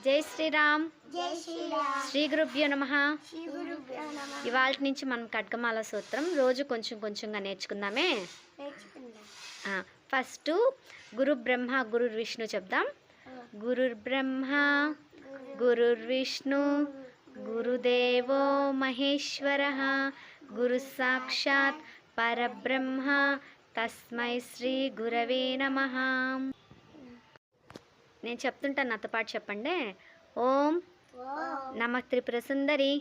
జై శ్రీరామ్. జై శ్రీరామ్. శ్రీ గురుభ్యో నమః. శ్రీ గురుభ్యో నమః. ఇవాళ నుంచి మనం ఖడ్గమాల సూత్రం రోజు కొంచెం కొంచెంగా నేర్చుకుందామే. ఫస్ట్ గురు బ్రహ్మ గురు విష్ణు చెప్దాం. గురుర్ బ్రహ్మ గురుర్ విష్ణు గురుదేవో మహేశ్వరః గురు సాక్షాత్ పరబ్రహ్మ తస్మై శ్రీ గురవే నమః. నేను చెప్తుంటాను, నాతో పాటు చెప్పండి. ఓం నమః త్రిపుర సుందరి,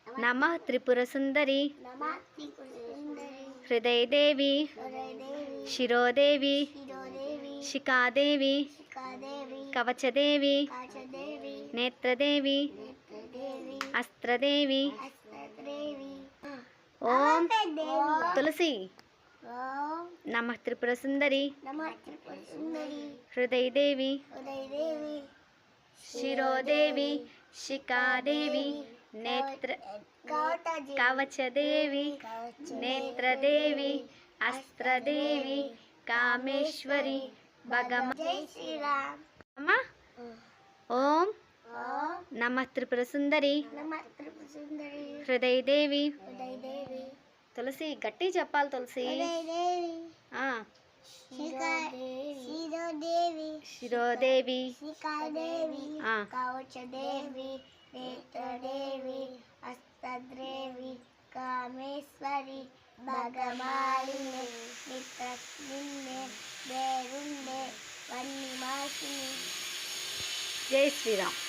నమః త్రిపుర సుందరి, హృదయదేవి, శిరోదేవి, శిఖాదేవి, కవచదేవి, నేత్రదేవి, అస్త్రదేవి. ఓం తులసి నమః త్రిపుర సుందరి, హృదయదేవి, శిరోదేవి, శిఖాదేవి, కవచదేవి, నేత్రదేవి, అస్త్రదేవి, కామేశ్వరి, భగమ. ఓం నమః త్రిపుర సుందరి, హృదయదేవి. తులసి గట్టి చెప్పాలి తులసి. శిరోదేవి, కవచదేవి, నేత్రదేవి, అస్తద్రేవి, కామేశ్వరి, భగమాలిని, నిత్రస్మిన్నే, వేరుండే, వన్నిమాసిని. జై శ్రీరామ్.